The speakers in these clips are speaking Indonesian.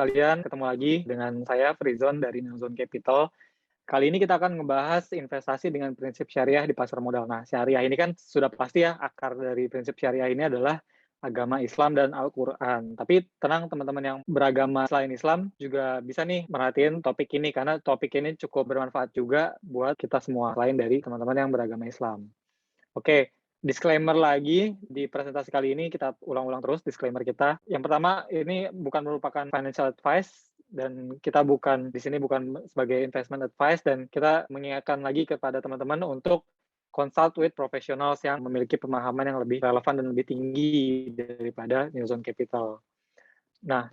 sekalian, ketemu lagi dengan saya Frizon dari Neozone Capital. Kali ini kita akan ngebahas investasi dengan prinsip syariah di pasar modal. Nah, syariah ini kan sudah pasti ya, akar dari prinsip syariah ini adalah agama Islam dan Al-Quran. Tapi tenang teman-teman yang beragama selain Islam juga bisa nih merhatiin topik ini, karena topik ini cukup bermanfaat juga buat kita semua, selain dari teman-teman yang beragama Islam. Oke, disclaimer lagi di presentasi kali ini kita ulang-ulang terus disclaimer kita. Yang pertama, ini bukan merupakan financial advice dan kita di sini bukan sebagai investment advice, dan kita mengingatkan lagi kepada teman-teman untuk consult with professionals yang memiliki pemahaman yang lebih relevan dan lebih tinggi daripada Neozone Capital. Nah,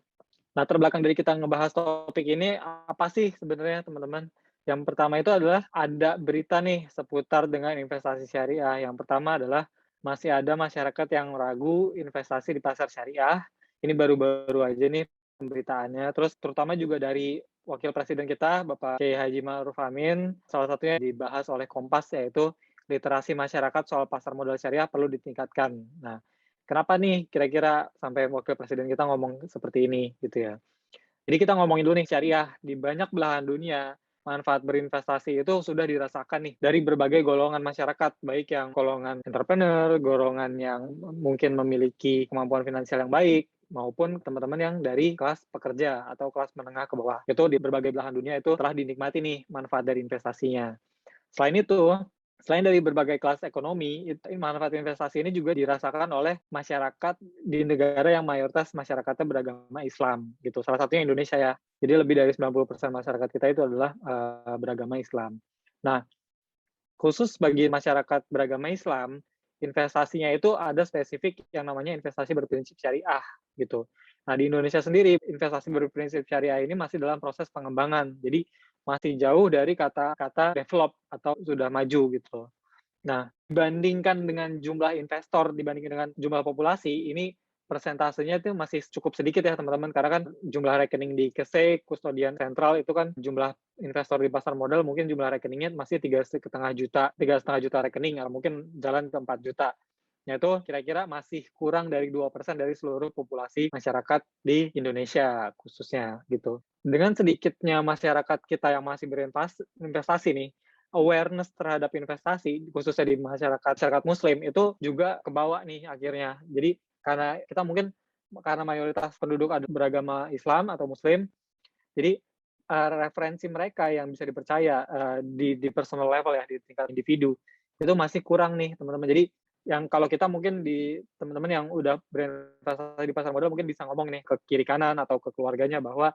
latar belakang dari kita ngebahas topik ini apa sih sebenarnya teman-teman? Yang pertama itu adalah ada berita nih seputar dengan investasi syariah. Yang pertama adalah masih ada masyarakat yang ragu investasi di pasar syariah. Ini baru-baru aja nih pemberitaannya. Terus terutama juga dari Wakil Presiden kita, Bapak Kiai Haji Ma'ruf Amin, salah satunya dibahas oleh Kompas, yaitu literasi masyarakat soal pasar modal syariah perlu ditingkatkan. Nah, kenapa nih kira-kira sampai Wakil Presiden kita ngomong seperti ini gitu ya. Jadi kita ngomongin dulu nih syariah. Di banyak belahan dunia, manfaat berinvestasi itu sudah dirasakan nih dari berbagai golongan masyarakat, baik yang golongan entrepreneur, golongan yang mungkin memiliki kemampuan finansial yang baik, maupun teman-teman yang dari kelas pekerja atau kelas menengah ke bawah. Itu di berbagai belahan dunia itu telah dinikmati nih manfaat dari investasinya. Selain itu, selain dari berbagai kelas ekonomi, manfaat investasi ini juga dirasakan oleh masyarakat di negara yang mayoritas masyarakatnya beragama Islam, gitu. Salah satunya Indonesia ya. Jadi lebih dari 90% masyarakat kita itu adalah beragama Islam. Nah, khusus bagi masyarakat beragama Islam, investasinya itu ada spesifik yang namanya investasi berprinsip syariah, gitu. Nah, di Indonesia sendiri, investasi berprinsip syariah ini masih dalam proses pengembangan. Jadi, masih jauh dari kata-kata develop atau sudah maju gitu. Nah, dibandingkan dengan jumlah investor, dibandingkan dengan jumlah populasi, ini persentasenya itu masih cukup sedikit ya teman-teman, karena kan jumlah rekening di KSEI, Kustodian Sentral itu kan jumlah investor di pasar modal mungkin jumlah rekeningnya masih 3,5 juta rekening, atau mungkin jalan ke 4 juta. Nah, itu kira-kira masih kurang dari 2% dari seluruh populasi masyarakat di Indonesia khususnya gitu. Dengan sedikitnya masyarakat kita yang masih berinvestasi nih, awareness terhadap investasi khususnya di masyarakat muslim itu juga kebawa nih akhirnya. Jadi karena mayoritas penduduk ada beragama Islam atau muslim, jadi referensi mereka yang bisa dipercaya di personal level ya, di tingkat individu itu masih kurang nih teman-teman. Jadi yang kalau kita mungkin di teman-teman yang udah berinvestasi di pasar modal mungkin bisa ngomong nih ke kiri kanan atau ke keluarganya bahwa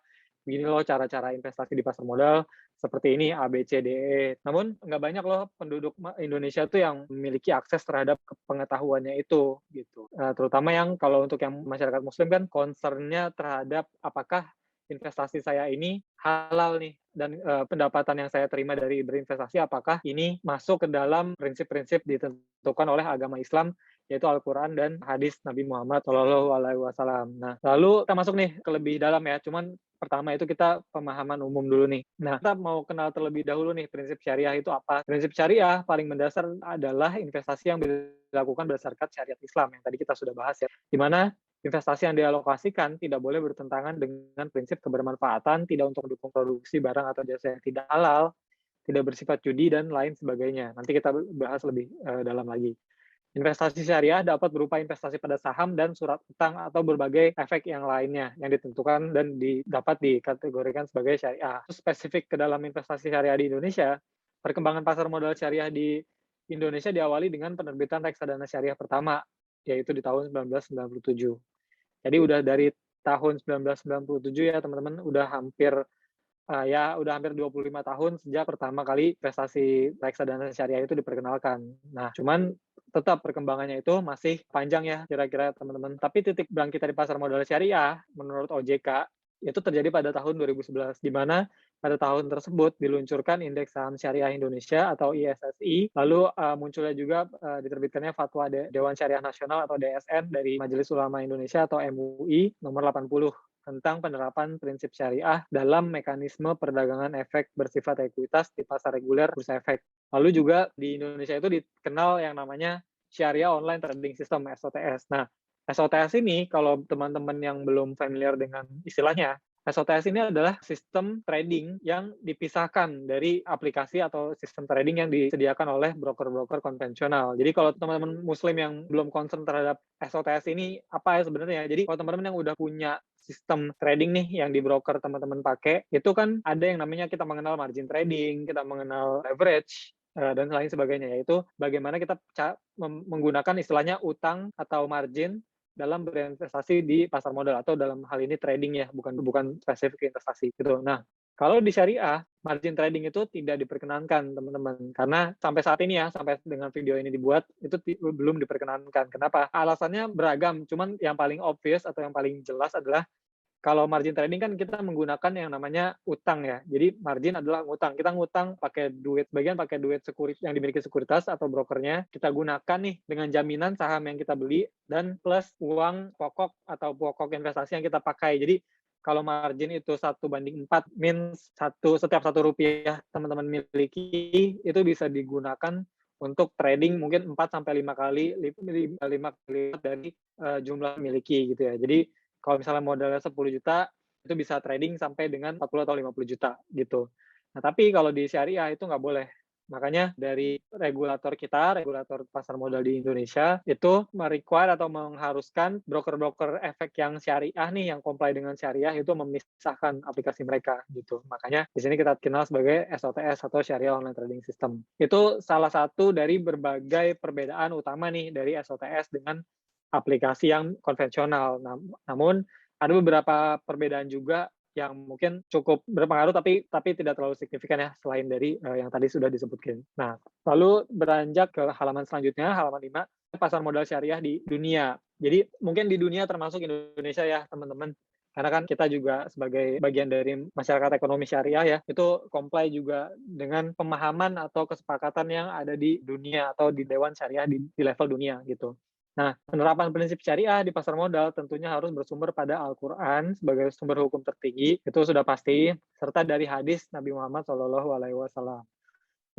begini loh cara-cara investasi di pasar modal, seperti ini A, B, C, D, E. Namun nggak banyak loh penduduk Indonesia tuh yang memiliki akses terhadap pengetahuannya itu gitu. Terutama yang kalau untuk yang masyarakat muslim kan concern-nya terhadap apakah investasi saya ini halal nih, dan pendapatan yang saya terima dari berinvestasi apakah ini masuk ke dalam prinsip-prinsip ditentukan oleh agama Islam, yaitu Al-Quran dan hadis Nabi Muhammad SAW. Nah, lalu kita masuk nih ke lebih dalam ya, cuman pertama itu kita pemahaman umum dulu nih. Nah, kita mau kenal terlebih dahulu nih prinsip syariah itu apa. Prinsip syariah paling mendasar adalah investasi yang dilakukan berdasarkan syariat Islam yang tadi kita sudah bahas ya, di mana investasi yang dialokasikan tidak boleh bertentangan dengan prinsip kebermanfaatan, tidak untuk mendukung produksi barang atau jasa yang tidak halal, tidak bersifat judi, dan lain sebagainya. Nanti kita bahas lebih dalam lagi. Investasi syariah dapat berupa investasi pada saham dan surat utang atau berbagai efek yang lainnya yang ditentukan dan dapat dikategorikan sebagai syariah. Spesifik ke dalam investasi syariah di Indonesia, perkembangan pasar modal syariah di Indonesia diawali dengan penerbitan reksadana syariah pertama, yaitu di tahun 1997. Jadi udah dari tahun 1997 ya teman-teman, udah hampir 25 tahun sejak pertama kali investasi reksadana syariah itu diperkenalkan. Nah, cuman tetap perkembangannya itu masih panjang ya kira-kira teman-teman. Tapi titik bangkit dari pasar modal syariah menurut OJK itu terjadi pada tahun 2011, di mana pada tahun tersebut diluncurkan Indeks Saham Syariah Indonesia atau ISSI, lalu munculnya juga diterbitkannya Fatwa Dewan Syariah Nasional atau DSN dari Majelis Ulama Indonesia atau MUI nomor 80 tentang penerapan prinsip syariah dalam mekanisme perdagangan efek bersifat ekuitas di pasar reguler bursa efek. Lalu juga di Indonesia itu dikenal yang namanya Syariah Online Trading System, SOTS. Nah, SOTS ini kalau teman-teman yang belum familiar dengan istilahnya, SOTS ini adalah sistem trading yang dipisahkan dari aplikasi atau sistem trading yang disediakan oleh broker-broker konvensional. Jadi kalau teman-teman muslim yang belum concern terhadap SOTS ini apa ya sebenarnya? Jadi kalau teman-teman yang udah punya sistem trading nih yang di broker teman-teman pakai, itu kan ada yang namanya kita mengenal margin trading, kita mengenal leverage, dan lain sebagainya, yaitu bagaimana kita menggunakan istilahnya utang atau margin dalam berinvestasi di pasar modal atau dalam hal ini trading ya, bukan spesifik investasi gitu. Nah, kalau di syariah, margin trading itu tidak diperkenankan, teman-teman. Karena sampai saat ini ya, sampai dengan video ini dibuat, itu belum diperkenankan. Kenapa? Alasannya beragam, cuman yang paling obvious atau yang paling jelas adalah kalau margin trading kan kita menggunakan yang namanya utang ya. Jadi margin adalah ngutang. Kita ngutang pakai duit, sebagian pakai duit yang dimiliki sekuritas atau brokernya. Kita gunakan nih dengan jaminan saham yang kita beli dan plus uang pokok atau pokok investasi yang kita pakai. Jadi kalau margin itu 1:4, means setiap 1 rupiah teman-teman miliki, itu bisa digunakan untuk trading mungkin 4-5 kali, 5 kali dari jumlah miliki gitu ya. Jadi kalau misalnya modalnya 10 juta, itu bisa trading sampai dengan 40 atau 50 juta gitu. Nah, tapi kalau di syariah itu nggak boleh. Makanya dari regulator kita, regulator pasar modal di Indonesia, itu merequire atau mengharuskan broker-broker efek yang syariah nih, yang comply dengan syariah, itu memisahkan aplikasi mereka gitu. Makanya di sini kita kenal sebagai SOTS atau Syariah Online Trading System. Itu salah satu dari berbagai perbedaan utama nih dari SOTS dengan aplikasi yang konvensional. Namun ada beberapa perbedaan juga yang mungkin cukup berpengaruh tapi tidak terlalu signifikan ya selain dari yang tadi sudah disebutkan. Nah, lalu beranjak ke halaman selanjutnya, halaman 5, pasar modal syariah di dunia. Jadi mungkin di dunia termasuk Indonesia ya, teman-teman. Karena kan kita juga sebagai bagian dari masyarakat ekonomi syariah ya, itu comply juga dengan pemahaman atau kesepakatan yang ada di dunia atau di Dewan Syariah di level dunia gitu. Nah, penerapan prinsip syariah di pasar modal tentunya harus bersumber pada Al-Quran sebagai sumber hukum tertinggi, itu sudah pasti, serta dari hadis Nabi Muhammad SAW.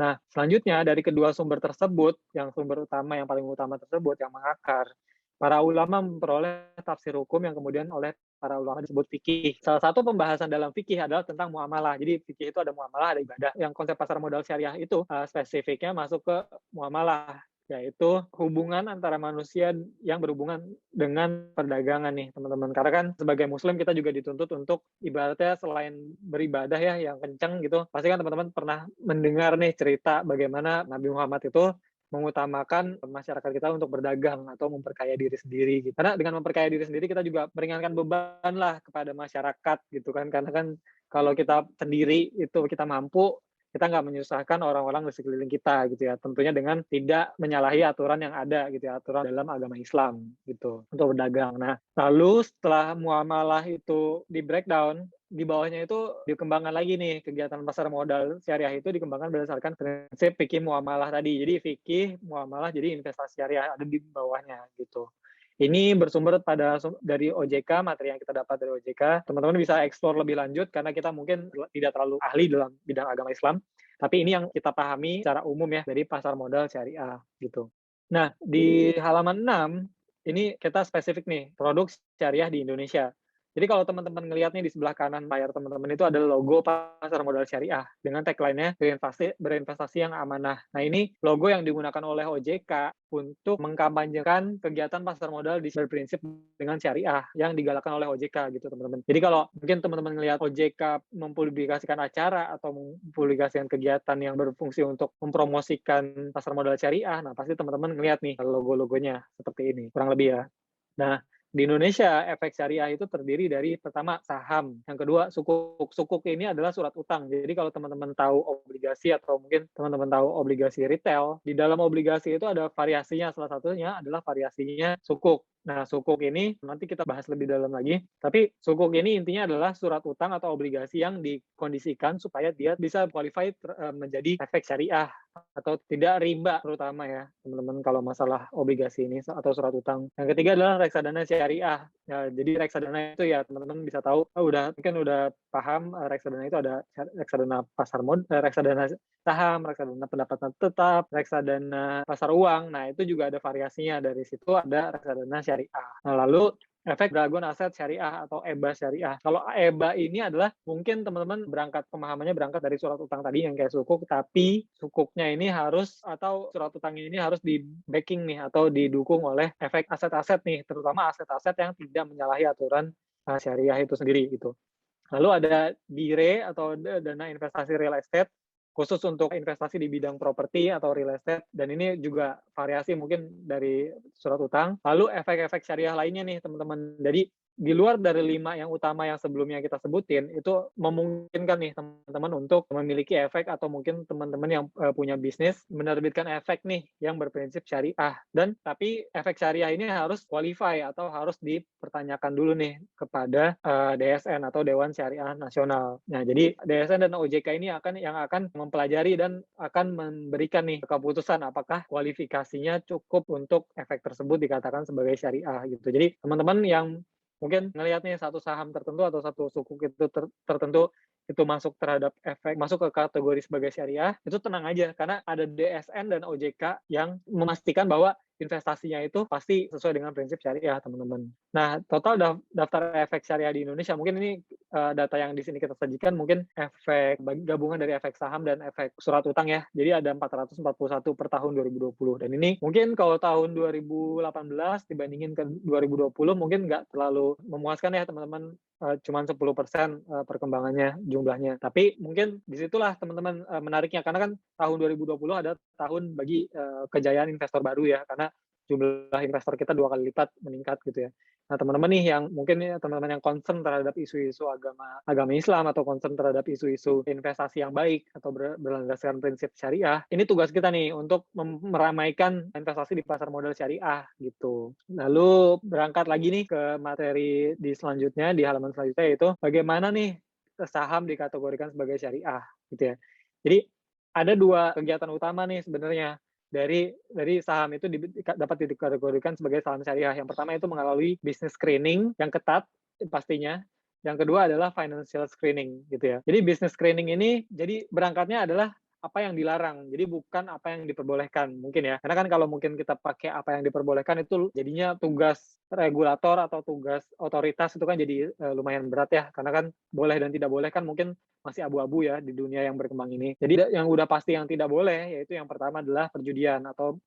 Nah, selanjutnya dari kedua sumber tersebut, yang sumber utama, yang paling utama tersebut, yang mengakar, para ulama memperoleh tafsir hukum yang kemudian oleh para ulama disebut fikih. Salah satu pembahasan dalam fikih adalah tentang muamalah. Jadi fikih itu ada muamalah, ada ibadah. Yang konsep pasar modal syariah itu spesifiknya masuk ke muamalah, yaitu hubungan antara manusia yang berhubungan dengan perdagangan nih, teman-teman. Karena kan sebagai muslim kita juga dituntut untuk ibaratnya selain beribadah ya yang kencang gitu, pasti kan teman-teman pernah mendengar nih cerita bagaimana Nabi Muhammad itu mengutamakan masyarakat kita untuk berdagang atau memperkaya diri sendiri gitu. Karena dengan memperkaya diri sendiri kita juga meringankan beban lah kepada masyarakat gitu kan. Karena kan kalau kita sendiri itu kita mampu, kita nggak menyusahkan orang-orang di sekeliling kita gitu ya. Tentunya dengan tidak menyalahi aturan yang ada gitu ya, aturan dalam agama Islam gitu untuk berdagang. Nah, lalu setelah muamalah itu di breakdown, di bawahnya itu dikembangkan lagi nih kegiatan pasar modal syariah itu dikembangkan berdasarkan prinsip fikih muamalah tadi. Jadi fikih muamalah jadi investasi syariah ada di bawahnya gitu. Ini bersumber dari OJK, materi yang kita dapat dari OJK. Teman-teman bisa explore lebih lanjut karena kita mungkin tidak terlalu ahli dalam bidang agama Islam. Tapi ini yang kita pahami secara umum ya dari pasar modal syariah gitu. Nah, di halaman 6 ini kita spesifik nih produk syariah di Indonesia. Jadi kalau teman-teman ngelihat nih di sebelah kanan layar teman-teman itu ada logo pasar modal syariah dengan tagline-nya berinvestasi yang amanah. Nah, ini logo yang digunakan oleh OJK untuk mengkampanyekan kegiatan pasar modal berprinsip dengan syariah yang digalakkan oleh OJK gitu, teman-teman. Jadi kalau mungkin teman-teman ngelihat OJK mempublikasikan acara atau mempublikasikan kegiatan yang berfungsi untuk mempromosikan pasar modal syariah, nah pasti teman-teman ngelihat nih logo-logonya seperti ini, kurang lebih ya. Nah, di Indonesia, efek syariah itu terdiri dari pertama saham, yang kedua sukuk. Sukuk ini adalah surat utang. Jadi kalau teman-teman tahu obligasi atau mungkin teman-teman tahu obligasi retail, di dalam obligasi itu ada variasinya. Salah satunya adalah variasinya sukuk. Nah, sukuk ini nanti kita bahas lebih dalam lagi. Tapi sukuk ini intinya adalah surat utang atau obligasi yang dikondisikan supaya dia bisa qualified menjadi efek syariah atau tidak riba, terutama ya teman-teman kalau masalah obligasi ini atau surat utang. Yang ketiga adalah reksadana syariah. Ya, jadi reksadana itu ya teman-teman bisa tahu, mungkin udah paham reksadana itu ada reksadana reksadana saham, reksadana pendapatan tetap, reksadana pasar uang. Nah, itu juga ada variasinya. Dari situ ada reksadana syariah. Nah, lalu efek Dragon Aset Syariah atau EBA Syariah. Kalau EBA ini adalah mungkin teman-teman pemahamannya berangkat dari surat utang tadi yang kayak sukuk, tapi sukuknya ini harus atau surat utangnya ini harus di-backing nih atau didukung oleh efek aset-aset nih, terutama aset-aset yang tidak menyalahi aturan syariah itu sendiri gitu. Lalu ada DIRE atau dana investasi real estate, khusus untuk investasi di bidang properti atau real estate, dan ini juga variasi mungkin dari surat utang. Lalu efek-efek syariah lainnya nih teman-teman. Jadi di luar dari 5 yang utama yang sebelumnya kita sebutin, itu memungkinkan nih teman-teman untuk memiliki efek atau mungkin teman-teman yang punya bisnis menerbitkan efek nih yang berprinsip syariah. Dan tapi efek syariah ini harus qualify atau harus dipertanyakan dulu nih kepada DSN atau Dewan Syariah Nasional. Nah, jadi DSN dan OJK ini akan mempelajari dan akan memberikan nih keputusan apakah kualifikasinya cukup untuk efek tersebut dikatakan sebagai syariah gitu. Jadi teman-teman yang mungkin ngelihatnya satu saham tertentu atau satu sukuk itu tertentu itu masuk ke kategori sebagai syariah, itu tenang aja karena ada DSN dan OJK yang memastikan bahwa investasinya itu pasti sesuai dengan prinsip syariah, teman-teman. Nah, total daftar efek syariah di Indonesia, mungkin ini data yang di sini kita sajikan, mungkin efek gabungan dari efek saham dan efek surat utang ya. Jadi ada 441 per tahun 2020. Dan ini mungkin kalau tahun 2018 dibandingin ke 2020 mungkin nggak terlalu memuaskan ya teman-teman, cuma 10% perkembangannya jumlahnya. Tapi mungkin disitulah teman-teman menariknya, karena kan tahun 2020 ada tahun bagi kejayaan investor baru ya, karena jumlah investor kita 2 kali lipat meningkat gitu ya. Nah, teman-teman nih yang mungkin teman-teman yang concern terhadap isu-isu agama Islam atau concern terhadap isu-isu investasi yang baik atau berlandaskan prinsip syariah, ini tugas kita nih untuk meramaikan investasi di pasar modal syariah gitu. Lalu berangkat lagi nih ke materi di selanjutnya, di halaman selanjutnya, yaitu bagaimana nih saham dikategorikan sebagai syariah gitu ya. Jadi ada 2 kegiatan utama nih sebenarnya dari saham itu dapat dikategorikan sebagai saham syariah. Yang pertama itu melalui business screening yang ketat pastinya. Yang kedua adalah financial screening gitu ya. Jadi business screening ini jadi berangkatnya adalah apa yang dilarang, jadi bukan apa yang diperbolehkan mungkin ya. Karena kan kalau mungkin kita pakai apa yang diperbolehkan itu jadinya tugas regulator atau tugas otoritas itu kan jadi lumayan berat ya. Karena kan boleh dan tidak boleh kan mungkin masih abu-abu ya di dunia yang berkembang ini. Jadi yang udah pasti yang tidak boleh yaitu yang pertama adalah perjudian atau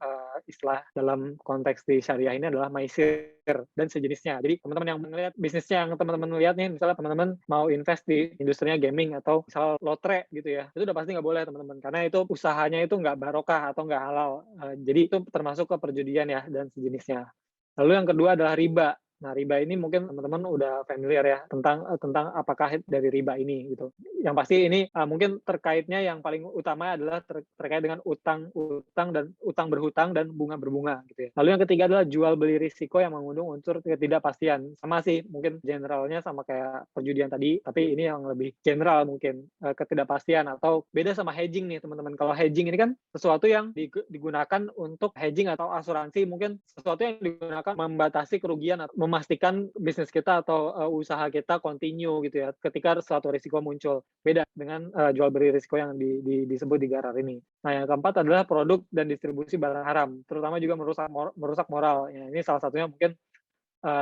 istilah dalam konteks di syariah ini adalah maisir dan sejenisnya. Jadi teman-teman yang melihat bisnisnya yang teman-teman lihat nih, misalnya teman-teman mau invest di industrinya gaming atau misal lotre gitu ya, itu udah pasti nggak boleh teman-teman, karena itu usahanya itu nggak barokah atau nggak halal. Jadi itu termasuk ke perjudian ya dan sejenisnya. Lalu yang kedua adalah riba. Nah, riba ini mungkin teman-teman udah familiar ya tentang apakah dari riba ini gitu. Yang pasti ini mungkin terkaitnya yang paling utama adalah terkait dengan utang dan utang berhutang dan bunga berbunga gitu ya. Lalu yang ketiga adalah jual beli risiko yang mengandung unsur ketidakpastian. Sama sih mungkin generalnya sama kayak perjudian tadi, tapi ini yang lebih general mungkin ketidakpastian atau beda sama hedging nih teman-teman. Kalau hedging ini kan sesuatu yang digunakan untuk hedging atau asuransi, mungkin sesuatu yang digunakan membatasi kerugian atau memastikan bisnis kita atau usaha kita continue gitu ya ketika suatu risiko muncul. Beda dengan jual beli risiko yang disebut di Garar ini. Nah, yang keempat adalah produk dan distribusi barang haram, terutama juga merusak moral. Ya, ini salah satunya mungkin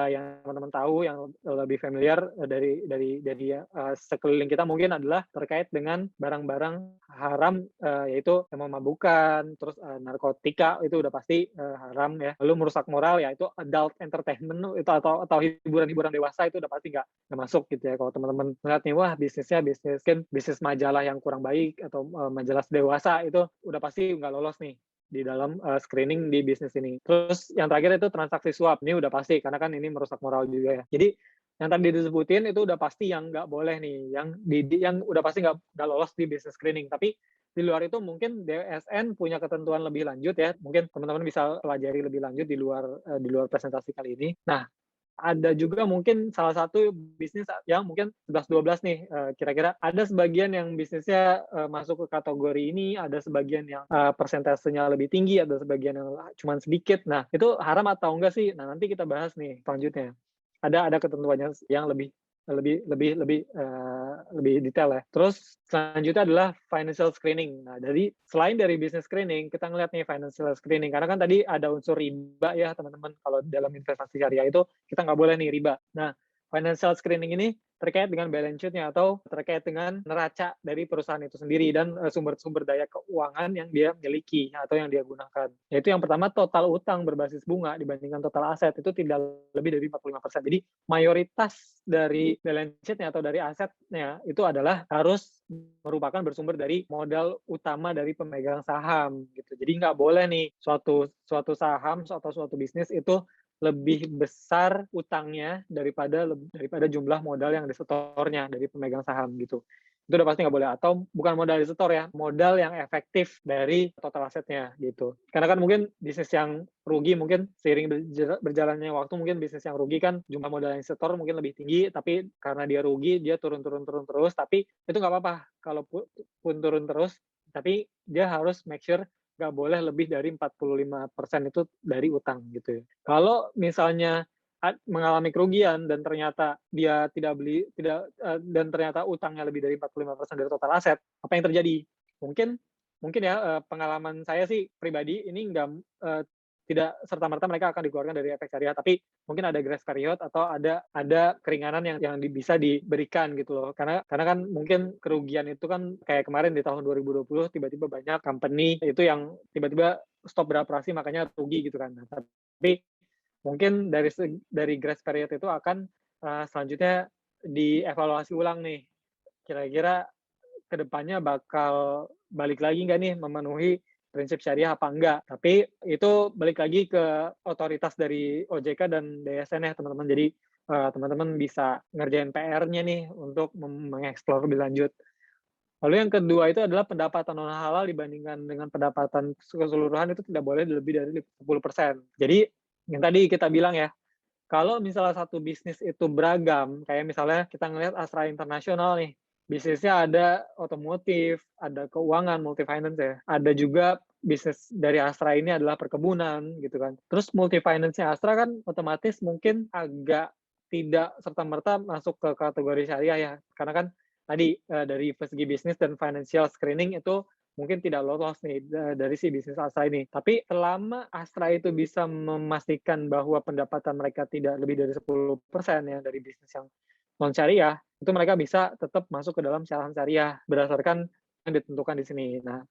yang teman-teman tahu, yang lebih familiar dari sekeliling kita mungkin adalah terkait dengan barang-barang haram, yaitu yang memabukkan, terus narkotika itu udah pasti haram ya. Lalu merusak moral ya itu adult entertainment itu atau hiburan-hiburan dewasa itu udah pasti nggak masuk gitu ya. Kalau teman-teman melihat nih, wah bisnis majalah yang kurang baik atau majalah dewasa itu udah pasti nggak lolos nih di dalam screening di bisnis ini. Terus yang terakhir itu transaksi suap. Ini udah pasti, karena kan ini merusak moral juga ya. Jadi yang tadi disebutin itu udah pasti yang nggak boleh nih, yang udah pasti nggak lolos di business screening. Tapi di luar itu mungkin DSN punya ketentuan lebih lanjut ya. Mungkin teman-teman bisa pelajari lebih lanjut di luar presentasi kali ini. Nah, ada juga mungkin salah satu bisnis yang mungkin 11-12 nih, kira-kira ada sebagian yang bisnisnya masuk ke kategori ini, ada sebagian yang persentasenya lebih tinggi, ada sebagian yang cuma sedikit. Nah, itu haram atau enggak sih? Nah, nanti kita bahas nih selanjutnya. Ada ketentuannya yang lebih lebih detail ya. Terus selanjutnya adalah financial screening. Nah, selain dari business screening, kita ngeliat nih financial screening. Karena kan tadi ada unsur riba ya teman-teman. Kalau dalam investasi syariah itu kita nggak boleh nih riba. Nah, financial screening ini terkait dengan balance sheet-nya atau terkait dengan neraca dari perusahaan itu sendiri dan sumber-sumber daya keuangan yang dia miliki atau yang dia gunakan. Yaitu yang pertama, total utang berbasis bunga dibandingkan total aset itu tidak lebih dari 45%. Jadi mayoritas dari balance sheet-nya atau dari asetnya itu adalah harus merupakan bersumber dari modal utama dari pemegang saham gitu. Jadi nggak boleh nih suatu saham atau suatu bisnis itu lebih besar utangnya daripada jumlah modal yang disetornya dari pemegang saham gitu. Itu udah pasti nggak boleh. Atau bukan modal disetor ya, modal yang efektif dari total asetnya gitu. Karena kan mungkin bisnis yang rugi mungkin seiring berjalannya waktu mungkin bisnis yang rugi kan jumlah modal yang disetor mungkin lebih tinggi, tapi karena dia rugi dia turun terus. Tapi itu nggak apa-apa kalau pun turun terus, tapi dia harus make sure nggak boleh lebih dari 45% itu dari utang gitu ya. Kalau misalnya mengalami kerugian dan ternyata dia dan ternyata utangnya lebih dari 45% dari total aset, apa yang terjadi? Mungkin ya pengalaman saya sih pribadi ini tidak serta-merta mereka akan dikeluarkan dari efek syariah, tapi mungkin ada grace period atau ada keringanan yang bisa diberikan gitu loh. Karena kan mungkin kerugian itu kan kayak kemarin di tahun 2020 tiba-tiba banyak company itu yang tiba-tiba stop beroperasi makanya rugi gitu kan. Nah, tapi mungkin dari grace period itu akan selanjutnya dievaluasi ulang nih. Kira-kira kedepannya bakal balik lagi nggak nih memenuhi prinsip syariah apa enggak. Tapi itu balik lagi ke otoritas dari OJK dan DSN ya teman-teman. Jadi teman-teman bisa ngerjain PR-nya nih untuk mengeksplor lebih lanjut. Lalu yang kedua itu adalah pendapatan non halal dibandingkan dengan pendapatan keseluruhan itu tidak boleh lebih dari 10%. Jadi yang tadi kita bilang ya, kalau misalnya satu bisnis itu beragam, kayak misalnya kita ngelihat Astra Internasional nih, bisnisnya ada otomotif, ada keuangan, multi finance ya. Ada juga bisnis dari Astra ini adalah perkebunan gitu kan. Terus multi finance-nya Astra kan otomatis mungkin agak tidak serta-merta masuk ke kategori syariah ya. Karena kan tadi dari segi bisnis dan financial screening itu mungkin tidak lolos nih dari si bisnis Astra ini. Tapi selama Astra itu bisa memastikan bahwa pendapatan mereka tidak lebih dari 10% ya dari bisnis yang non syariah, itu mereka bisa tetap masuk ke dalam saham syariah berdasarkan yang ditentukan di sini. Nah,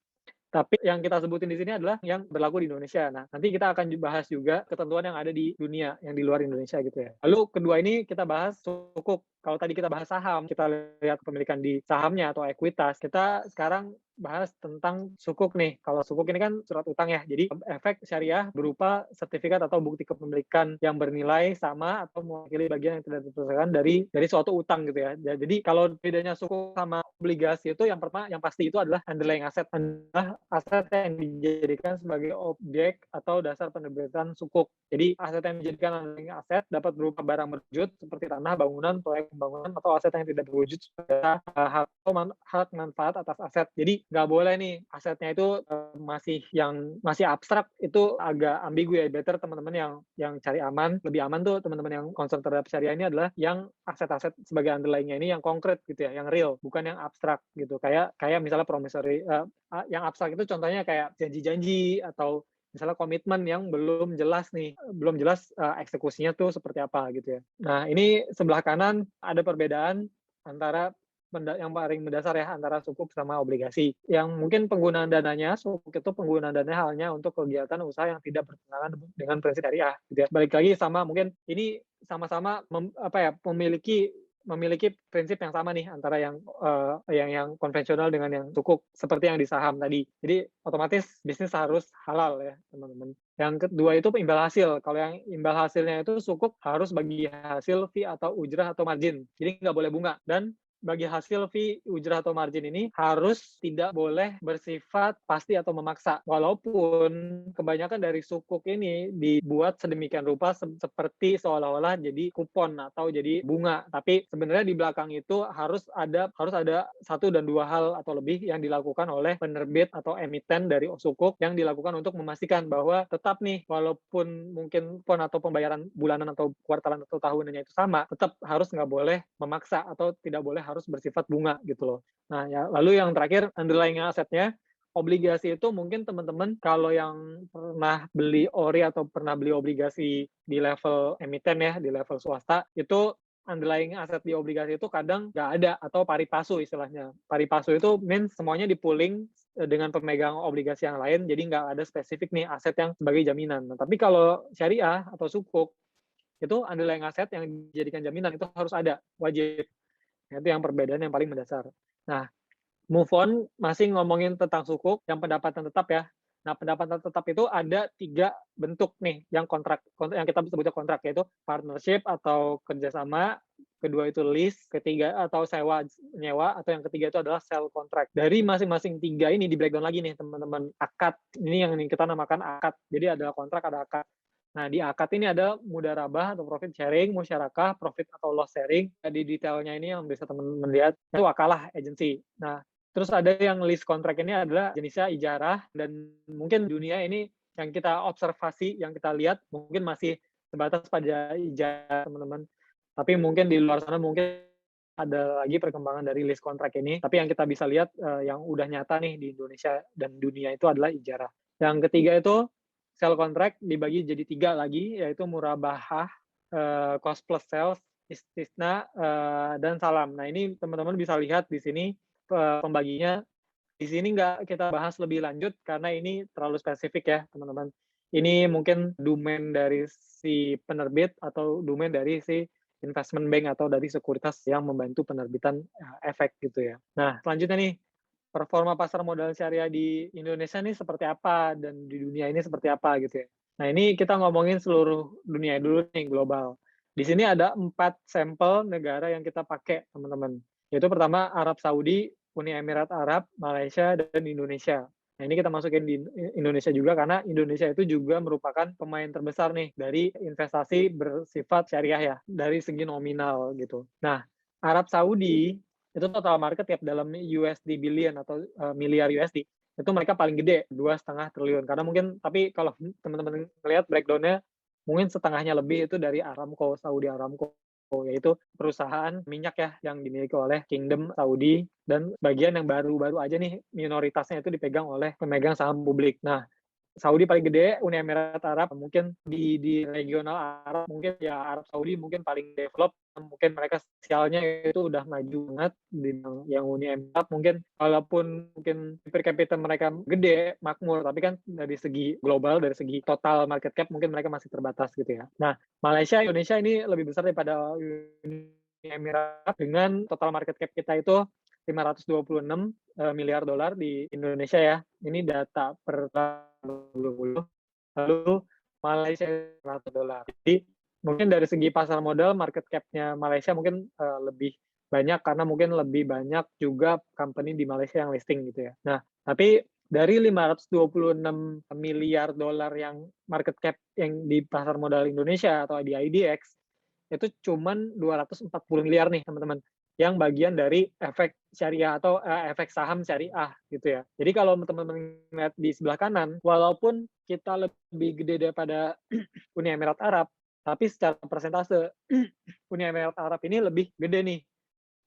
tapi yang kita sebutin di sini adalah yang berlaku di Indonesia. Nah, nanti kita akan bahas juga ketentuan yang ada di dunia, yang di luar Indonesia gitu ya. Lalu kedua ini kita bahas sukuk. Kalau tadi kita bahas saham, kita lihat kepemilikan di sahamnya atau ekuitas. Kita sekarang bahas tentang sukuk nih. Kalau sukuk ini kan surat utang ya. Jadi efek syariah berupa sertifikat atau bukti kepemilikan yang bernilai sama atau mewakili bagian yang tidak terpisahkan dari suatu utang gitu ya. Jadi kalau bedanya sukuk sama obligasi itu yang pertama yang pasti itu adalah underlying asset, adalah aset yang dijadikan sebagai objek atau dasar penerbitan sukuk. Jadi aset yang dijadikan underlying aset dapat berupa barang berwujud seperti tanah, bangunan, proyek pembangunan, atau aset yang tidak berwujud sebagai hak manfaat atas aset. Jadi nggak boleh nih asetnya itu masih abstrak, itu agak ambigu ya. Better teman-teman yang cari aman, lebih aman tuh teman-teman yang concern terhadap syariah ini adalah yang aset-aset sebagai underlying-nya ini yang konkret gitu ya, yang real, bukan yang abstrak gitu. Kayak misalnya promissory, yang abstrak itu contohnya kayak janji-janji atau misalnya komitmen yang belum jelas eksekusinya tuh seperti apa gitu ya. Nah, ini sebelah kanan ada perbedaan antara yang paling mendasar ya antara sukuk sama obligasi. Yang mungkin penggunaan dananya, sukuk itu penggunaan dananya hanya untuk kegiatan usaha yang tidak bertentangan dengan prinsip syariah. Gitu ya. Balik lagi sama mungkin ini sama-sama memiliki prinsip yang sama nih antara yang konvensional dengan yang sukuk seperti yang di saham tadi. Jadi otomatis bisnis harus halal ya teman-teman. Yang kedua itu imbal hasil. Kalau yang imbal hasilnya itu sukuk harus bagi hasil fee atau ujrah atau margin. Jadi nggak boleh bunga. Dan bagi hasil fee, ujrah atau margin ini harus tidak boleh bersifat pasti atau memaksa. Walaupun kebanyakan dari sukuk ini dibuat sedemikian rupa seperti seolah-olah jadi kupon atau jadi bunga. Tapi sebenarnya di belakang itu harus ada satu dan dua hal atau lebih yang dilakukan oleh penerbit atau emiten dari sukuk yang dilakukan untuk memastikan bahwa tetap nih, walaupun mungkin kupon atau pembayaran bulanan atau kuartalan atau tahunannya itu sama, tetap harus nggak boleh memaksa atau tidak boleh harus bersifat bunga gitu loh. Nah, ya, lalu yang terakhir underlying asetnya, obligasi itu mungkin teman-teman kalau yang pernah beli ori atau pernah beli obligasi di level emiten ya, di level swasta, itu underlying aset di obligasi itu kadang nggak ada atau pari passu istilahnya. Pari passu itu means semuanya di-pooling dengan pemegang obligasi yang lain, jadi nggak ada spesifik nih aset yang sebagai jaminan. Nah, tapi kalau syariah atau sukuk, itu underlying aset yang dijadikan jaminan itu harus ada, wajib. Itu yang perbedaan yang paling mendasar. Nah, move on, masih ngomongin tentang sukuk, yang pendapatan tetap ya. Nah, pendapatan tetap itu ada 3 bentuk nih, yang yang kita sebutnya kontrak, yaitu partnership atau kerjasama, kedua itu lease, ketiga atau nyewa, atau yang ketiga itu adalah sell contract. Dari masing-masing 3 ini di breakdown lagi nih teman-teman, akad. Ini yang kita namakan akad. Jadi ada kontrak, ada akad. Nah, di akad ini ada mudharabah atau profit sharing, musyarakah, profit atau loss sharing. Di detailnya ini yang bisa teman-teman lihat, itu wakalah agency. Nah, terus ada yang lease contract ini adalah jenisnya ijarah, dan mungkin dunia ini yang kita observasi, yang kita lihat mungkin masih sebatas pada ijarah teman-teman. Tapi mungkin di luar sana mungkin ada lagi perkembangan dari lease contract ini. Tapi yang kita bisa lihat yang udah nyata nih di Indonesia dan dunia itu adalah ijarah. Yang ketiga itu sell contract dibagi jadi 3 lagi, yaitu murabahah, cost plus sales, istisna, dan salam. Nah, ini teman-teman bisa lihat di sini pembaginya. Di sini nggak kita bahas lebih lanjut karena ini terlalu spesifik ya, teman-teman. Ini mungkin domain dari si penerbit atau domain dari si investment bank atau dari sekuritas yang membantu penerbitan efek gitu ya. Nah, selanjutnya nih, performa pasar modal syariah di Indonesia nih seperti apa dan di dunia ini seperti apa gitu ya. Nah, ini kita ngomongin seluruh dunia dulu nih, global. Di sini ada 4 sampel negara yang kita pakai, teman-teman. Yaitu pertama Arab Saudi, Uni Emirat Arab, Malaysia, dan Indonesia. Nah, ini kita masukin di Indonesia juga karena Indonesia itu juga merupakan pemain terbesar nih dari investasi bersifat syariah ya, dari segi nominal gitu. Nah, Arab Saudi itu total market cap dalam USD billion atau miliar USD itu mereka paling gede 2,5 triliun karena mungkin, tapi kalau teman-teman melihat breakdown-nya mungkin setengahnya lebih itu dari Aramco, Saudi Aramco, yaitu perusahaan minyak ya yang dimiliki oleh Kingdom Saudi, dan bagian yang baru-baru aja nih minoritasnya itu dipegang oleh pemegang saham publik. Nah, Saudi paling gede, Uni Emirat Arab mungkin di regional Arab mungkin ya Arab Saudi mungkin paling develop, mungkin mereka sosialnya itu udah maju banget. Di yang Uni Emirat mungkin walaupun mungkin per capita mereka gede, makmur, tapi kan dari segi global, dari segi total market cap mungkin mereka masih terbatas gitu ya. Nah, Malaysia, Indonesia ini lebih besar daripada Uni Emirat dengan total market cap kita itu 526 miliar dolar di Indonesia ya. Ini data per 2020. Lalu Malaysia $100. Jadi mungkin dari segi pasar modal market cap-nya Malaysia mungkin lebih banyak karena mungkin lebih banyak juga company di Malaysia yang listing gitu ya. Nah, tapi dari 526 miliar dolar yang market cap yang di pasar modal Indonesia atau di IDX, itu cuman 240 miliar nih teman-teman, yang bagian dari efek syariah atau efek saham syariah gitu ya. Jadi kalau teman-teman lihat di sebelah kanan, walaupun kita lebih gede daripada Uni Emirat Arab, tapi secara persentase Uni Emirat Arab ini lebih gede nih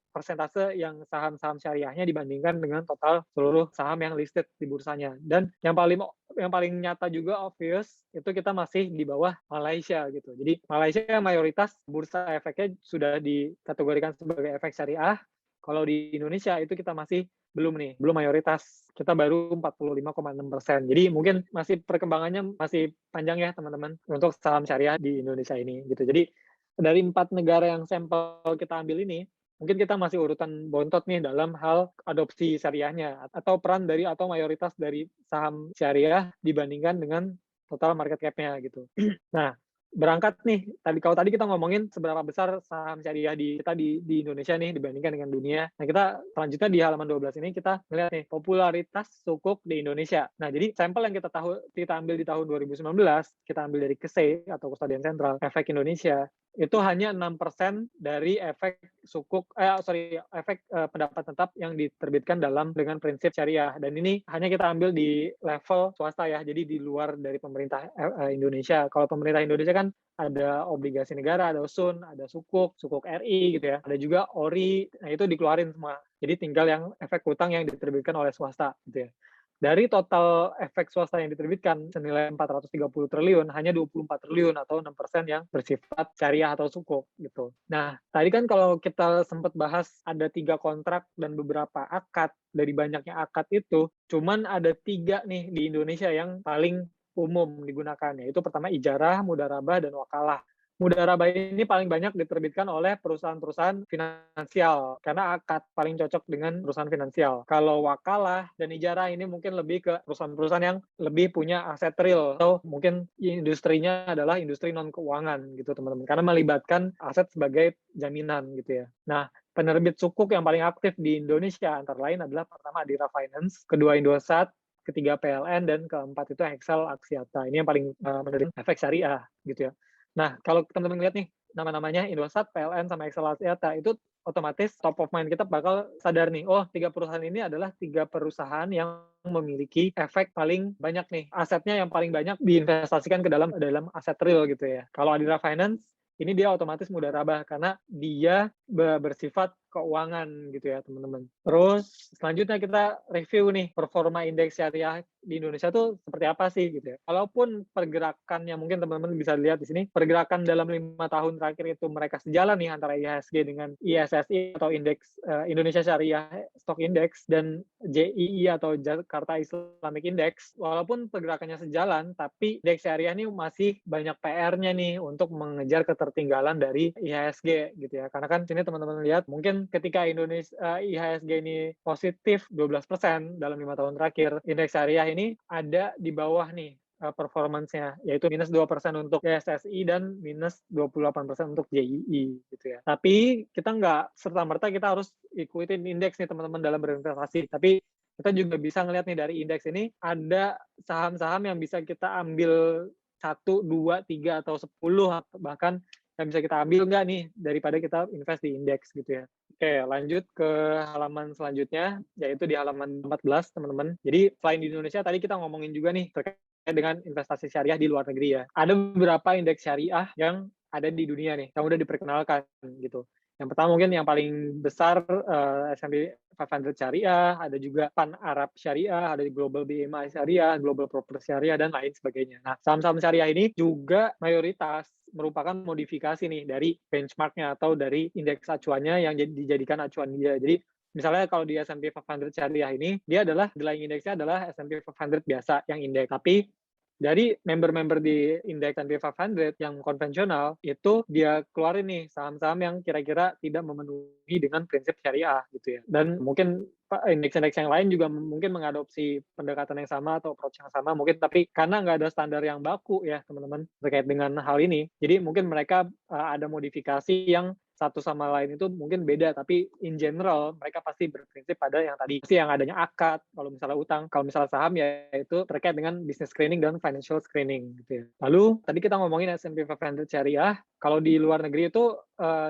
persentase yang saham-saham syariahnya dibandingkan dengan total seluruh saham yang listed di bursanya. Dan yang paling nyata juga obvious itu kita masih di bawah Malaysia gitu. Jadi Malaysia mayoritas bursa efeknya sudah dikategorikan sebagai efek syariah. Kalau di Indonesia itu kita masih belum mayoritas. Kita baru 45,6%. Jadi mungkin masih perkembangannya masih panjang ya teman-teman untuk saham syariah di Indonesia ini gitu. Jadi dari 4 negara yang sampel kita ambil ini, mungkin kita masih urutan bontot nih dalam hal adopsi syariahnya atau peran dari atau mayoritas dari saham syariah dibandingkan dengan total market cap-nya gitu. Nah, berangkat nih, kalau tadi kita ngomongin seberapa besar saham syariah di Indonesia nih dibandingkan dengan dunia. Nah, kita selanjutnya di halaman 12 ini kita ngeliat nih popularitas sukuk di Indonesia. Nah, jadi sampel yang kita ambil di tahun 2019, kita ambil dari KSE atau Kustodian Sentral Efek Indonesia, itu hanya 6% dari efek pendapat tetap yang diterbitkan dengan prinsip syariah. Dan ini hanya kita ambil di level swasta ya, jadi di luar dari pemerintah Indonesia. Kalau pemerintah Indonesia kan ada obligasi negara, ada USUN, ada sukuk RI gitu ya, ada juga ORI, nah itu dikeluarin semua. Jadi tinggal yang efek hutang yang diterbitkan oleh swasta gitu ya. Dari total efek swasta yang diterbitkan senilai 430 triliun, hanya 24 triliun atau 6% yang bersifat syariah atau sukuk gitu. Nah, tadi kan kalau kita sempat bahas ada 3 kontrak dan beberapa akad, dari banyaknya akad itu, cuman ada 3 nih di Indonesia yang paling umum digunakan, yaitu pertama ijarah, mudharabah, dan wakalah. Mudharabah ini paling banyak diterbitkan oleh perusahaan-perusahaan finansial, karena akad paling cocok dengan perusahaan finansial. Kalau wakalah dan ijarah ini mungkin lebih ke perusahaan-perusahaan yang lebih punya aset real, atau mungkin industrinya adalah industri non-keuangan gitu teman-teman, karena melibatkan aset sebagai jaminan gitu ya. Nah, penerbit sukuk yang paling aktif di Indonesia antara lain adalah pertama Adira Finance, kedua Indosat, ketiga PLN, dan keempat itu Excel Axiata. Ini yang paling menerima efek syariah gitu ya. Nah, kalau teman-teman lihat nih, nama-namanya Indosat, PLN, sama Excel Axiata, itu otomatis top of mind kita bakal sadar nih, oh 3 perusahaan ini adalah 3 perusahaan yang memiliki efek paling banyak nih. Asetnya yang paling banyak diinvestasikan ke dalam aset real gitu ya. Kalau Adira Finance, ini dia otomatis mudharabah karena dia bersifat keuangan gitu ya teman-teman. Terus selanjutnya kita review nih performa indeks syariah di Indonesia tuh seperti apa sih gitu ya. Walaupun pergerakannya mungkin teman-teman bisa lihat di sini, pergerakan dalam 5 tahun terakhir itu mereka sejalan nih antara IHSG dengan ISSI atau indeks Indonesia Syariah Stock Index dan JII atau Jakarta Islamic Index. Walaupun pergerakannya sejalan, tapi indeks syariah ini masih banyak PR-nya nih untuk mengejar ketertinggalan dari IHSG gitu ya. Karena kan sini teman-teman lihat mungkin ketika IHSG ini positif 12% dalam 5 tahun terakhir, indeks syariah ini ada di bawah nih performance-nya, yaitu minus 2% untuk ISSI dan minus 28% untuk JII gitu ya. Tapi kita nggak serta-merta kita harus ikutin indeks nih teman-teman dalam berinvestasi. Tapi kita juga bisa ngelihat nih dari indeks ini ada saham-saham yang bisa kita ambil 1, 2, 3, atau 10 bahkan yang bisa kita ambil nggak nih daripada kita invest di indeks gitu ya. Oke, lanjut ke halaman selanjutnya, yaitu di halaman 14, teman-teman. Jadi selain di Indonesia, tadi kita ngomongin juga nih terkait dengan investasi syariah di luar negeri ya. Ada beberapa indeks syariah yang ada di dunia nih, yang udah diperkenalkan gitu. Yang pertama mungkin yang paling besar S&P 500 Syariah, ada juga Pan Arab Syariah, ada Global BMI Syariah, Global Property Syariah, dan lain sebagainya. Nah, saham-saham syariah ini juga mayoritas merupakan modifikasi nih dari benchmarknya atau dari indeks acuannya yang dijadikan acuan dia. Jadi misalnya kalau di S&P 500 Syariah ini, dia adalah underlying indeksnya adalah S&P 500 biasa yang indeks. Tapi dari member-member di indeks S&P 500 yang konvensional, itu dia keluarin nih saham-saham yang kira-kira tidak memenuhi dengan prinsip syariah gitu ya. Dan mungkin indeks-indeks yang lain juga mungkin mengadopsi pendekatan yang sama atau approach yang sama mungkin, tapi karena nggak ada standar yang baku ya teman-teman terkait dengan hal ini, jadi mungkin mereka ada modifikasi yang satu sama lain itu mungkin beda, tapi in general mereka pasti berprinsip pada yang tadi, pasti yang adanya akad, kalau misalnya utang, kalau misalnya saham ya itu terkait dengan business screening dan financial screening gitu ya. Lalu tadi kita ngomongin S&P 500 syariah, kalau di luar negeri itu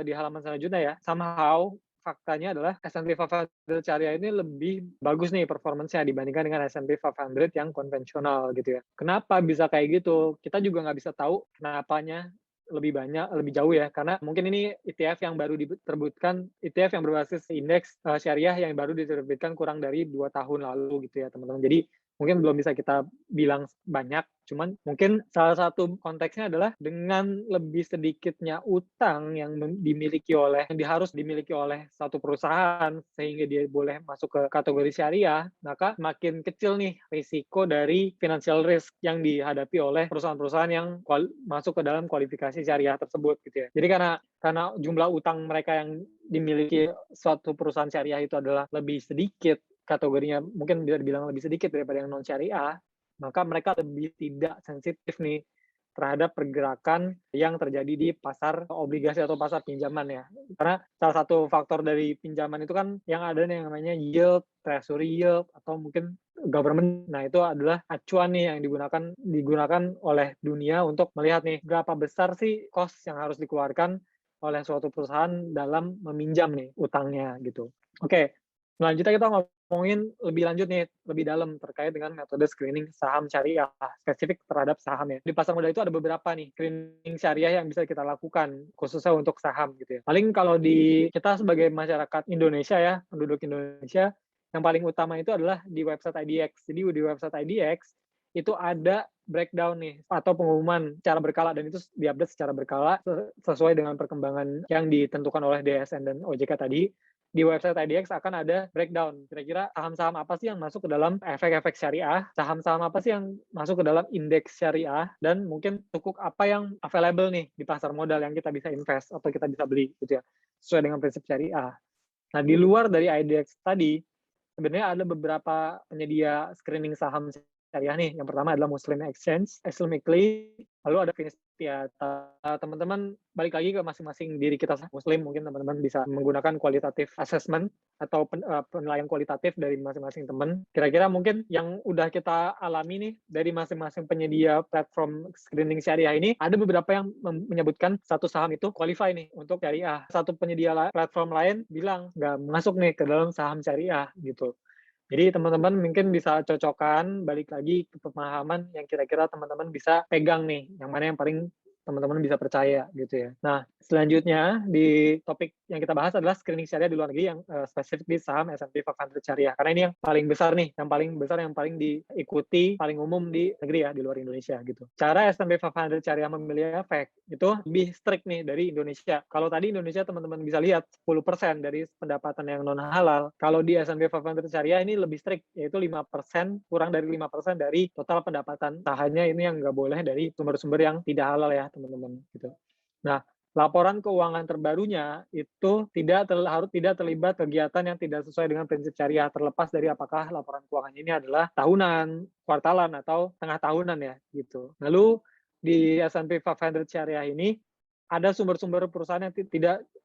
di halaman selanjutnya ya, somehow faktanya adalah S&P 500 syariah ini lebih bagus nih performance-nya dibandingkan dengan S&P 500 yang konvensional gitu ya. Kenapa bisa kayak gitu? Kita juga nggak bisa tahu kenapanya lebih banyak, lebih jauh ya, karena mungkin ini ETF yang baru diterbitkan, ETF yang berbasis indeks syariah yang baru diterbitkan kurang dari 2 tahun lalu gitu ya teman-teman. Jadi mungkin belum bisa kita bilang banyak, cuman mungkin salah satu konteksnya adalah dengan lebih sedikitnya utang yang harus dimiliki oleh satu perusahaan sehingga dia boleh masuk ke kategori syariah, maka makin kecil nih risiko dari financial risk yang dihadapi oleh perusahaan-perusahaan yang masuk ke dalam kualifikasi syariah tersebut gitu ya. Jadi karena jumlah utang mereka yang dimiliki suatu perusahaan syariah itu adalah lebih sedikit, kategorinya mungkin bisa dibilang lebih sedikit daripada yang non syariah, maka mereka lebih tidak sensitif nih terhadap pergerakan yang terjadi di pasar obligasi atau pasar pinjaman ya. Karena salah satu faktor dari pinjaman itu kan yang ada nih yang namanya yield, treasury yield, atau mungkin government. Nah, itu adalah acuan nih yang digunakan oleh dunia untuk melihat nih berapa besar sih cost yang harus dikeluarkan oleh suatu perusahaan dalam meminjam nih utangnya gitu. Oke, selanjutnya kita ngomongin lebih lanjut nih, lebih dalam terkait dengan metode screening saham syariah, spesifik terhadap saham ya. Di pasar modal itu ada beberapa nih screening syariah yang bisa kita lakukan, khususnya untuk saham gitu ya. Paling kalau di kita sebagai masyarakat Indonesia ya, penduduk Indonesia, yang paling utama itu adalah di website IDX. Jadi di website IDX itu ada breakdown nih atau pengumuman secara berkala, dan itu diupdate secara berkala sesuai dengan perkembangan yang ditentukan oleh DSN dan OJK tadi. Di website IDX akan ada breakdown kira-kira saham-saham apa sih yang masuk ke dalam efek-efek syariah, saham-saham apa sih yang masuk ke dalam indeks syariah, dan mungkin sukuk apa yang available nih di pasar modal yang kita bisa invest atau kita bisa beli gitu ya, sesuai dengan prinsip syariah. Nah, di luar dari IDX tadi, sebenarnya ada beberapa penyedia screening saham syariah nih. Yang pertama adalah Muslim Exchange, Islamically, lalu ada Finistiyata. Teman-teman balik lagi ke masing-masing diri kita Muslim, mungkin teman-teman bisa menggunakan qualitative assessment atau penilaian kualitatif dari masing-masing teman. Kira-kira mungkin yang udah kita alami nih dari masing-masing penyedia platform screening syariah ini, ada beberapa yang menyebutkan satu saham itu qualify nih untuk syariah. Satu penyedia platform lain bilang nggak masuk nih ke dalam saham syariah gitu. Jadi teman-teman mungkin bisa cocokkan, balik lagi ke pemahaman yang kira-kira teman-teman bisa pegang nih, yang mana yang paling teman-teman bisa percaya gitu ya. Nah, selanjutnya di topik yang kita bahas adalah screening syariah di luar negeri yang spesifik di saham S&P 500 syariah. Karena ini yang paling besar nih, yang paling besar, yang paling diikuti, paling umum di negeri ya, di luar Indonesia gitu. Cara S&P 500 syariah memilih efek itu lebih strict nih dari Indonesia. Kalau tadi Indonesia teman-teman bisa lihat 10% dari pendapatan yang non halal. Kalau di S&P 500 syariah ini lebih strict, yaitu 5%, kurang dari 5% dari total pendapatan. Hanya ini yang nggak boleh dari sumber-sumber yang tidak halal ya, teman-teman gitu. Nah, laporan keuangan terbarunya itu tidak terlibat kegiatan yang tidak sesuai dengan prinsip syariah, terlepas dari apakah laporan keuangan ini adalah tahunan, kuartalan, atau tengah tahunan ya gitu. Lalu di S&P 500 syariah ini ada sumber-sumber perusahaan yang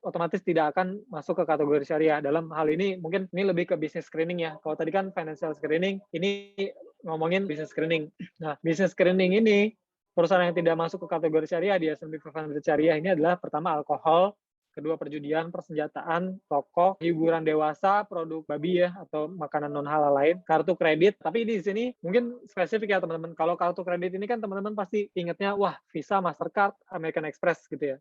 otomatis tidak akan masuk ke kategori syariah. Dalam hal ini mungkin ini lebih ke business screening ya. Kalau tadi kan financial screening, ini ngomongin business screening. Nah, business screening ini perusahaan yang tidak masuk ke kategori syariah di S&P 500 syariah ini adalah pertama alkohol, kedua perjudian, persenjataan, rokok, hiburan dewasa, produk babi ya atau makanan non halal lain, kartu kredit. Tapi di sini mungkin spesifik ya teman-teman. Kalau kartu kredit ini kan teman-teman pasti ingatnya wah Visa, Mastercard, American Express gitu ya.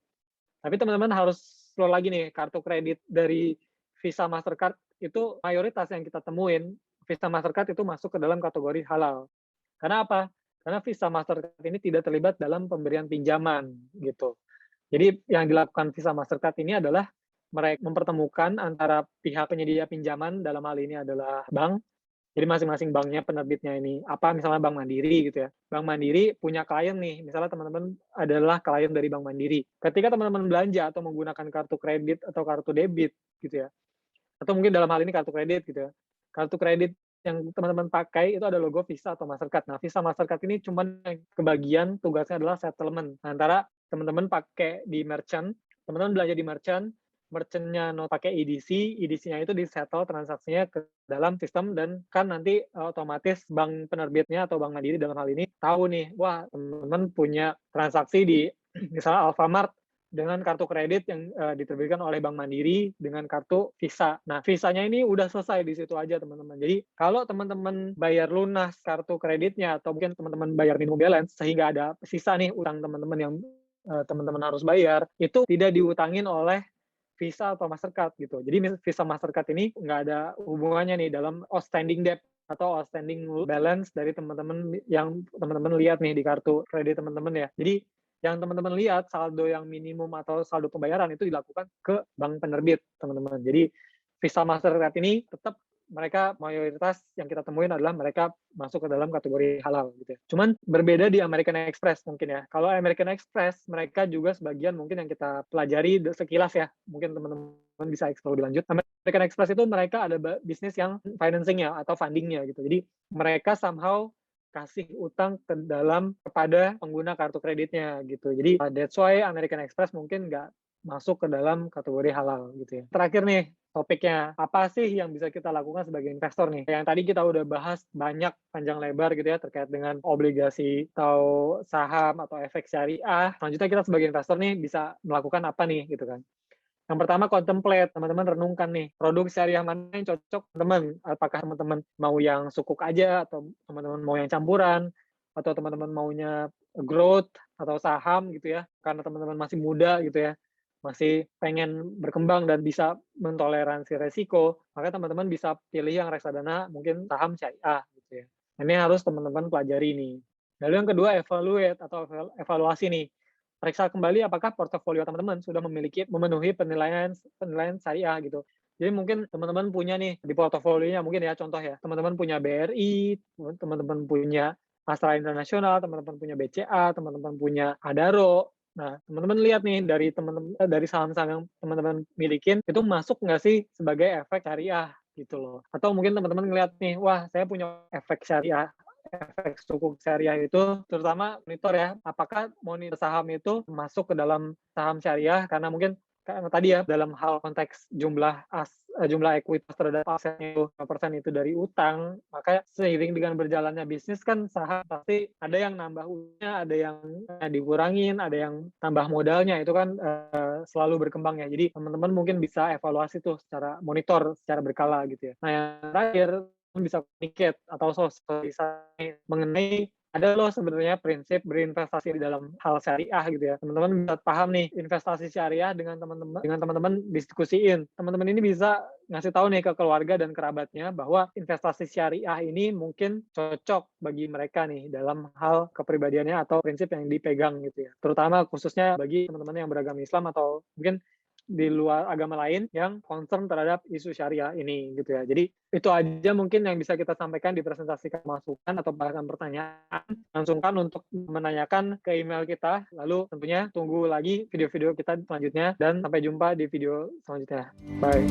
Tapi teman-teman harus slow lagi nih, kartu kredit dari Visa, Mastercard itu mayoritas yang kita temuin Visa, Mastercard itu masuk ke dalam kategori halal. Karena apa? Karena Visa, Mastercard ini tidak terlibat dalam pemberian pinjaman gitu. Jadi yang dilakukan Visa, Mastercard ini adalah mereka mempertemukan antara pihak penyedia pinjaman, dalam hal ini adalah bank. Jadi masing-masing banknya, penerbitnya ini apa, misalnya Bank Mandiri gitu ya. Bank Mandiri punya klien nih, misalnya teman-teman adalah klien dari Bank Mandiri. Ketika teman-teman belanja atau menggunakan kartu kredit atau kartu debit gitu ya, atau mungkin dalam hal ini kartu kredit gitu ya. Kartu kredit yang teman-teman pakai itu ada logo Visa atau Mastercard. Nah, Visa Mastercard ini cuma kebagian tugasnya adalah settlement. Antara teman-teman pakai di merchant, teman-teman belanja di merchant, merchant-nya pakai EDC, EDC-nya itu di-settle transaksinya ke dalam sistem, dan kan nanti otomatis bank penerbitnya atau Bank Mandiri dalam hal ini tahu nih, wah teman-teman punya transaksi di misalnya Alfamart dengan kartu kredit yang diterbitkan oleh Bank Mandiri dengan kartu Visa. Nah, Visanya ini udah selesai di situ aja, teman-teman. Jadi, kalau teman-teman bayar lunas kartu kreditnya atau mungkin teman-teman bayar minimum balance sehingga ada sisa nih utang teman-teman yang teman-teman harus bayar, itu tidak diutangin oleh Visa atau Mastercard gitu. Jadi Visa Mastercard ini nggak ada hubungannya nih dalam outstanding debt atau outstanding balance dari teman-teman yang teman-teman lihat nih di kartu kredit teman-teman ya. Jadi yang teman-teman lihat saldo yang minimum atau saldo pembayaran itu dilakukan ke bank penerbit, teman-teman. Jadi Visa Mastercard ini tetap mereka mayoritas yang kita temuin adalah mereka masuk ke dalam kategori halal gitu ya. Cuman berbeda di American Express mungkin ya. Kalau American Express mereka juga sebagian mungkin yang kita pelajari sekilas ya. Mungkin teman-teman bisa explore lebih lanjut. American Express itu mereka ada bisnis yang financing-nya atau funding-nya gitu. Jadi mereka somehow kasih utang kepada pengguna kartu kreditnya gitu. Jadi that's why American Express mungkin nggak masuk ke dalam kategori halal gitu ya. Terakhir nih topiknya, apa sih yang bisa kita lakukan sebagai investor nih? Yang tadi kita udah bahas banyak panjang lebar gitu ya terkait dengan obligasi atau saham atau efek syariah. Selanjutnya kita sebagai investor nih bisa melakukan apa nih gitu kan? Yang pertama contemplate, teman-teman renungkan nih, produk syariah mana yang cocok teman-teman. Apakah teman-teman mau yang sukuk aja, atau teman-teman mau yang campuran, atau teman-teman maunya growth atau saham gitu ya, karena teman-teman masih muda gitu ya, masih pengen berkembang dan bisa mentoleransi resiko, maka teman-teman bisa pilih yang reksadana, mungkin saham syariah gitu ya. Ini harus teman-teman pelajari nih. Lalu yang kedua, evaluate atau evaluasi nih. Periksa kembali apakah portofolio teman-teman sudah memenuhi penilaian penilaian syariah gitu. Jadi mungkin teman-teman punya nih di portofolionya mungkin ya contoh ya, teman-teman punya BRI, teman-teman punya Astra Internasional, teman-teman punya BCA, teman-teman punya Adaro. Nah, teman-teman lihat nih dari saham-saham yang teman-teman milikin itu masuk nggak sih sebagai efek syariah gitu loh. Atau mungkin teman-teman ngeliat nih, wah saya punya efek sukuk syariah itu terutama monitor ya, apakah monitor saham itu masuk ke dalam saham syariah karena mungkin karena tadi ya dalam hal konteks jumlah ekuitas terhadap asetnya itu 5% itu dari utang, maka seiring dengan berjalannya bisnis kan saham pasti ada yang nambah utangnya, ada yang dikurangin, ada yang tambah modalnya, itu kan selalu berkembang ya. Jadi teman-teman mungkin bisa evaluasi tuh secara monitor, secara berkala gitu ya. Nah yang terakhir bisa communicate atau sosialisasi mengenai ada loh sebenarnya prinsip berinvestasi di dalam hal syariah gitu ya. Teman-teman bisa paham nih investasi syariah dengan teman-teman diskusiin. Teman-teman ini bisa ngasih tahu nih ke keluarga dan kerabatnya bahwa investasi syariah ini mungkin cocok bagi mereka nih dalam hal kepribadiannya atau prinsip yang dipegang gitu ya. Terutama khususnya bagi teman-teman yang beragama Islam atau mungkin di luar agama lain yang concern terhadap isu syariah ini gitu ya. Jadi itu aja mungkin yang bisa kita sampaikan di presentasikan masukan atau bahkan pertanyaan. Langsungkan untuk menanyakan ke email kita. Lalu tentunya tunggu lagi video-video kita selanjutnya dan sampai jumpa di video selanjutnya. Bye.